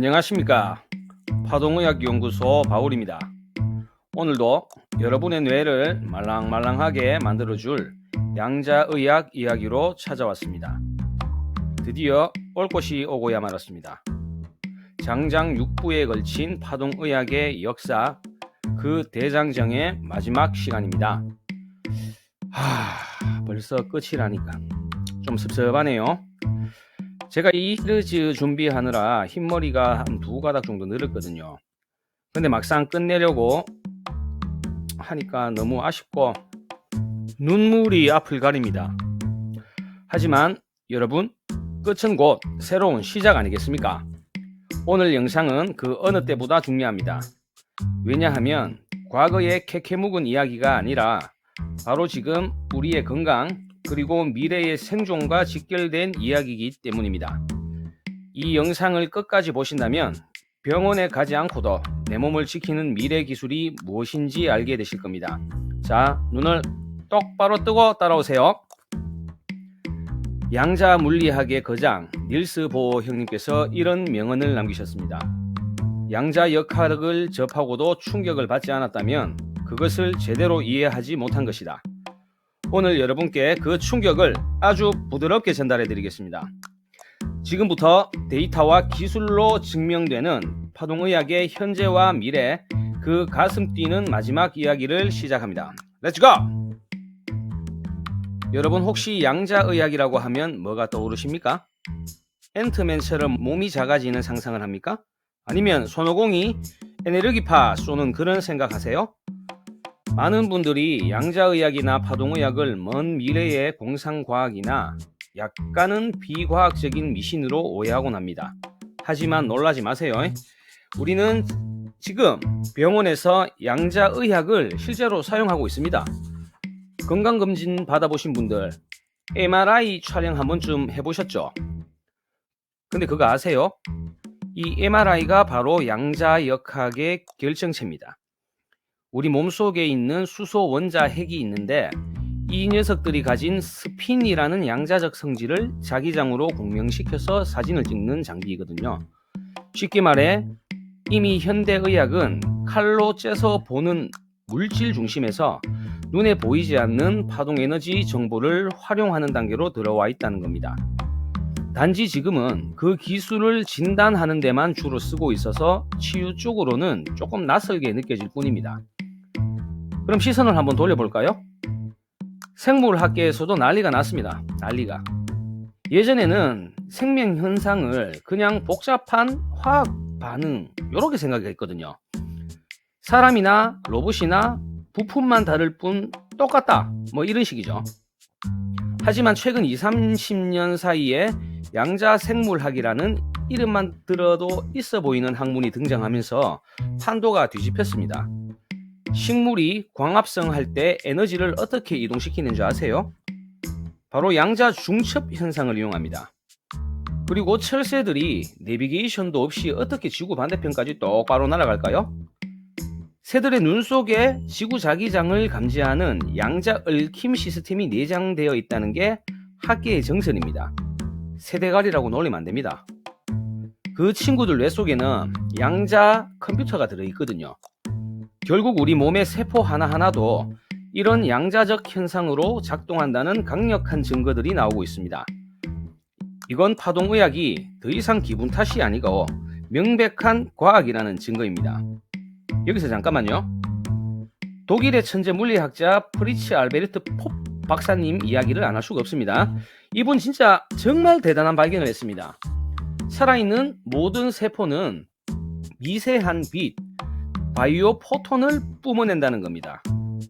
안녕하십니까. 파동의학연구소 바울입니다. 오늘도 여러분의 뇌를 말랑말랑하게 만들어줄 양자의학 이야기로 찾아왔습니다. 드디어 올 것이 오고야 말았습니다. 장장 6부에 걸친 파동의학의 역사, 그 대장정의 마지막 시간입니다. 벌써 끝이라니까 좀 섭섭하네요. 제가 이 시리즈 준비하느라 흰머리가 한 2가닥 정도 늘었거든요. 근데 막상 끝내려고 하니까 너무 아쉽고 눈물이 앞을 가립니다. 하지만 여러분, 끝은 곧 새로운 시작 아니겠습니까? 오늘 영상은 그 어느 때보다 중요합니다. 왜냐하면 과거의 캐캐묵은 이야기가 아니라 바로 지금 우리의 건강 그리고 미래의 생존과 직결된 이야기이기 때문입니다. 이 영상을 끝까지 보신다면 병원에 가지 않고도 내 몸을 지키는 미래 기술이 무엇인지 알게 되실 겁니다. 자, 눈을 똑바로 뜨고 따라오세요. 양자 물리학의 거장 닐스 보어 형님께서 이런 명언을 남기셨습니다. 양자 역학을 접하고도 충격을 받지 않았다면 그것을 제대로 이해하지 못한 것이다. 오늘 여러분께 그 충격을 아주 부드럽게 전달해 드리겠습니다. 지금부터 데이터와 기술로 증명되는 파동의학의 현재와 미래, 그 가슴 뛰는 마지막 이야기를 시작합니다. 렛츠고! 여러분, 혹시 양자의학이라고 하면 뭐가 떠오르십니까? 앤트맨처럼 몸이 작아지는 상상을 합니까? 아니면 손오공이 에네르기파 쏘는 그런 생각하세요? 많은 분들이 양자의학이나 파동의학을 먼 미래의 공상과학이나 약간은 비과학적인 미신으로 오해하곤 합니다. 하지만 놀라지 마세요. 우리는 지금 병원에서 양자의학을 실제로 사용하고 있습니다. 건강검진 받아보신 분들 MRI 촬영 한 번쯤 해보셨죠? 근데 그거 아세요? 이 MRI가 바로 양자역학의 결정체입니다. 우리 몸속에 있는 수소 원자 핵이 있는데 이 녀석들이 가진 스핀이라는 양자적 성질을 자기장으로 공명시켜서 사진을 찍는 장비이거든요. 쉽게 말해 이미 현대의학은 칼로 째서 보는 물질 중심에서 눈에 보이지 않는 파동에너지 정보를 활용하는 단계로 들어와 있다는 겁니다. 단지 지금은 그 기술을 진단하는 데만 주로 쓰고 있어서 치유 쪽으로는 조금 낯설게 느껴질 뿐입니다. 그럼 시선을 한번 돌려볼까요? 생물학계에서도 난리가 났습니다. 난리가. 예전에는 생명 현상을 그냥 복잡한 화학 반응 이렇게 생각했거든요. 사람이나 로봇이나 부품만 다를 뿐 똑같다, 뭐 이런 식이죠. 하지만 최근 20-30년 사이에 양자생물학이라는 이름만 들어도 있어 보이는 학문이 등장하면서 판도가 뒤집혔습니다. 식물이 광합성 할 때 에너지를 어떻게 이동시키는 줄 아세요? 바로 양자 중첩 현상을 이용합니다. 그리고 철새들이 내비게이션도 없이 어떻게 지구 반대편까지 똑바로 날아갈까요? 새들의 눈 속에 지구 자기장을 감지하는 양자 얽힘 시스템이 내장되어 있다는 게 학계의 정설입니다. 새대가리라고 놀리면 안 됩니다. 그 친구들 뇌 속에는 양자 컴퓨터가 들어있거든요. 결국 우리 몸의 세포 하나하나도 이런 양자적 현상으로 작동한다는 강력한 증거들이 나오고 있습니다. 이건 파동의학이 더 이상 기분 탓이 아니고 명백한 과학이라는 증거입니다. 여기서 잠깐만요. 독일의 천재 물리학자 프리츠 알베르트 폼 박사님 이야기를 안 할 수가 없습니다. 이분 진짜 정말 대단한 발견을 했습니다. 살아있는 모든 세포는 미세한 빛, 바이오 포톤을 뿜어낸다는 겁니다.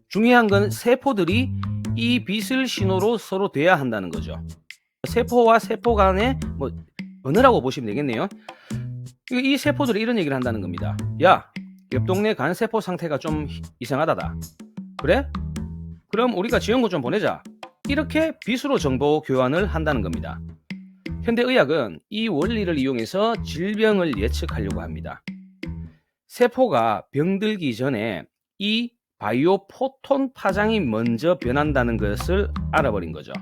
중요한 건 세포들이 이 빛을 신호로 서로 돼야 한다는 거죠. 세포와 세포 간의 언어라고 보시면 되겠네요. 이 세포들이 이런 얘기를 한다는 겁니다. 야, 옆 동네 간세포 상태가 좀 이상하다다. 그래? 그럼 우리가 지원금 좀 보내자. 이렇게 빛으로 정보 교환을 한다는 겁니다. 현대의학은 이 원리를 이용해서 질병을 예측하려고 합니다. 세포가 병들기 전에 이 바이오 포톤 파장이 먼저 변한다는 것을 알아버린 거죠.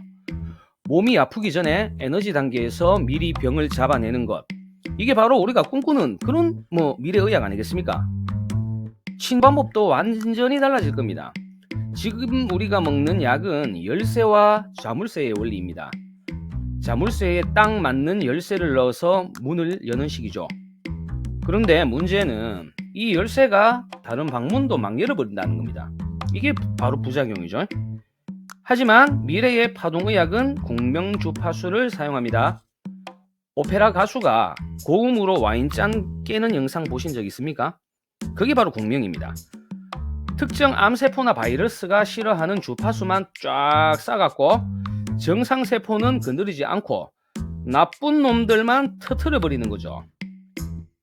몸이 아프기 전에 에너지 단계에서 미리 병을 잡아내는 것, 이게 바로 우리가 꿈꾸는 그런 미래의학 아니겠습니까? 치료방법도 완전히 달라질 겁니다. 지금 우리가 먹는 약은 열쇠와 자물쇠의 원리입니다. 자물쇠에 딱 맞는 열쇠를 넣어서 문을 여는 식이죠. 그런데 문제는 이 열쇠가 다른 방문도 막 열어버린다는 겁니다. 이게 바로 부작용이죠. 하지만 미래의 파동의학은 공명주파수를 사용합니다. 오페라 가수가 고음으로 와인잔 깨는 영상 보신 적 있습니까? 그게 바로 공명입니다. 특정 암세포나 바이러스가 싫어하는 주파수만 쫙 싸갖고 정상세포는 건드리지 않고 나쁜 놈들만 터트려버리는 거죠.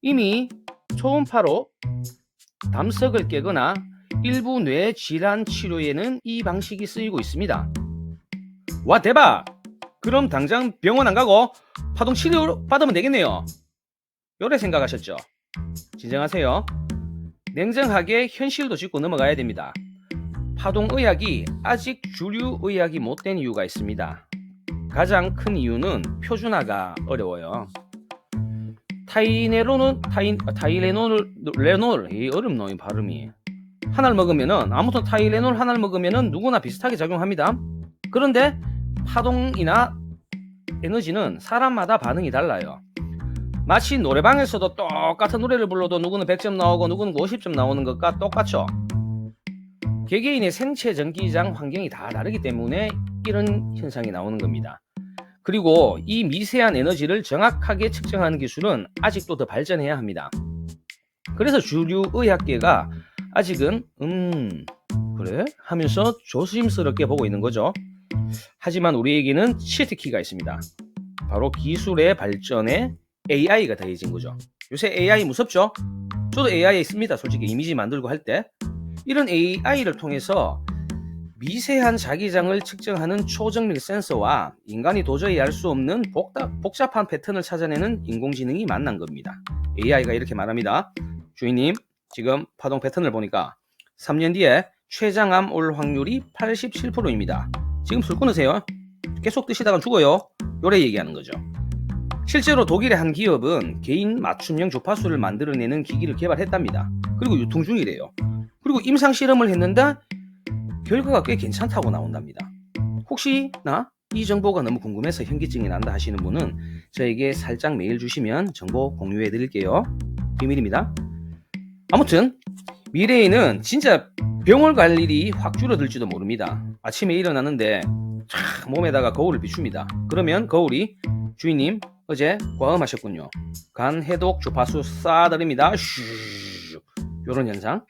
이미 초음파로 담석을 깨거나 일부 뇌 질환 치료에는 이 방식이 쓰이고 있습니다. 와, 대박! 그럼 당장 병원 안 가고 파동 치료 받으면 되겠네요. 요래 생각하셨죠? 진정하세요. 냉정하게 현실도 짚고 넘어가야 됩니다. 파동의학이 아직 주류의학이 못된 이유가 있습니다. 가장 큰 이유는 표준화가 어려워요. 타이레놀, 이 어렵노, 이 발음이. 하나를 먹으면은, 아무튼 타이레놀 하나를 먹으면은 누구나 비슷하게 작용합니다. 그런데 파동이나 에너지는 사람마다 반응이 달라요. 마치 노래방에서도 똑같은 노래를 불러도 누구는 100점 나오고 누구는 50점 나오는 것과 똑같죠. 개개인의 생체 전기장 환경이 다 다르기 때문에 이런 현상이 나오는 겁니다. 그리고 이 미세한 에너지를 정확하게 측정하는 기술은 아직도 더 발전해야 합니다. 그래서 주류 의학계가 아직은 그래? 하면서 조심스럽게 보고 있는 거죠. 하지만 우리에게는 치트키가 있습니다. 바로 기술의 발전에 AI가 더해진 거죠. 요새 AI 무섭죠? 저도 AI 있습니다. 솔직히 이미지 만들고 할 때. 이런 AI를 통해서 미세한 자기장을 측정하는 초정밀 센서와 인간이 도저히 알 수 없는 복잡한 패턴을 찾아내는 인공지능이 만난 겁니다. AI가 이렇게 말합니다. 주인님, 지금 파동 패턴을 보니까 3년 뒤에 췌장암 올 확률이 87%입니다. 지금 술 끊으세요. 계속 드시다가 죽어요. 요래 얘기하는 거죠. 실제로 독일의 한 기업은 개인 맞춤형 주파수를 만들어내는 기기를 개발했답니다. 그리고 유통 중이래요. 그리고 임상 실험을 했는데 결과가 꽤 괜찮다고 나온답니다. 혹시나 이 정보가 너무 궁금해서 현기증이 난다 하시는 분은 저에게 살짝 메일 주시면 정보 공유해 드릴게요. 비밀입니다. 아무튼 미래에는 진짜 병원 갈 일이 확 줄어들지도 모릅니다. 아침에 일어나는데 몸에다가 거울을 비춥니다. 그러면 거울이 주인님 어제 과음하셨군요. 간 해독 주파수 쏴드립니다. 요런 현상.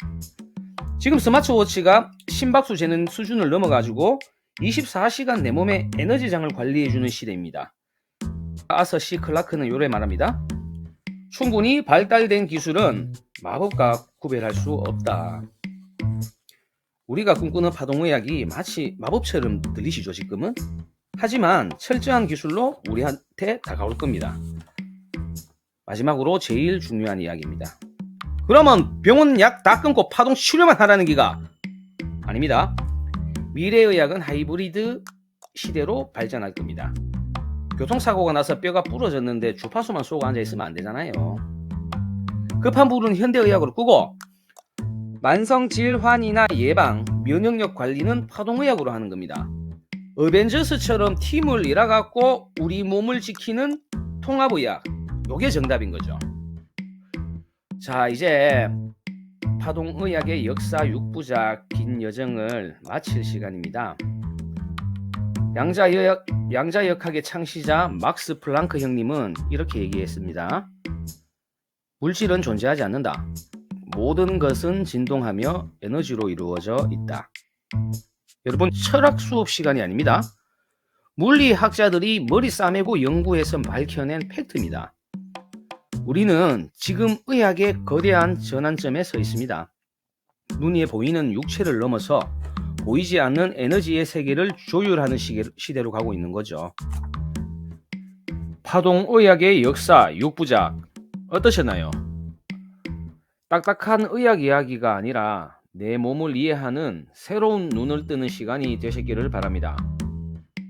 지금 스마트워치가 심박수 재는 수준을 넘어가지고 24시간 내 몸의 에너지장을 관리해주는 시대입니다. 아서 시 클라크는 요래 말합니다. 충분히 발달된 기술은 마법과 구별할 수 없다. 우리가 꿈꾸는 파동의학이 마치 마법처럼 들리시죠 지금은? 하지만 철저한 기술로 우리한테 다가올 겁니다. 마지막으로 제일 중요한 이야기입니다. 그러면 병원 약 다 끊고 파동 치료만 하라는 기가? 아닙니다. 미래의학은 하이브리드 시대로 발전할 겁니다. 교통사고가 나서 뼈가 부러졌는데 주파수만 쏘고 앉아있으면 안 되잖아요. 급한 불은 현대의학으로 끄고 만성 질환이나 예방, 면역력 관리는 파동의학으로 하는 겁니다. 어벤져스처럼 팀을 이뤄갖고 우리 몸을 지키는 통합의학, 요게 정답인 거죠. 자, 이제 파동의학의 역사 6부작 긴 여정을 마칠 시간입니다. 양자역학의 창시자 막스 플랑크 형님은 이렇게 얘기했습니다. 물질은 존재하지 않는다. 모든 것은 진동하며 에너지로 이루어져 있다. 여러분, 철학 수업 시간이 아닙니다. 물리학자들이 머리 싸매고 연구해서 밝혀낸 팩트입니다. 우리는 지금 의학의 거대한 전환점에 서 있습니다. 눈에 보이는 육체를 넘어서 보이지 않는 에너지의 세계를 조율하는 시대로 가고 있는 거죠. 파동의학의 역사 6부작 어떠셨나요? 딱딱한 의학 이야기가 아니라 내 몸을 이해하는 새로운 눈을 뜨는 시간이 되시기를 바랍니다.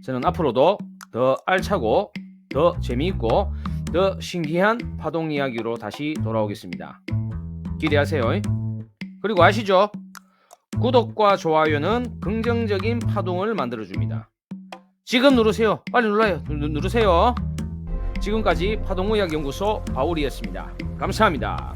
저는 앞으로도 더 알차고 더 재미있고 더 신기한 파동 이야기로 다시 돌아오겠습니다. 기대하세요. 그리고 아시죠? 구독과 좋아요는 긍정적인 파동을 만들어줍니다. 지금 누르세요. 빨리 눌러요. 누르세요. 지금까지 파동의학연구소 바울이었습니다. 감사합니다.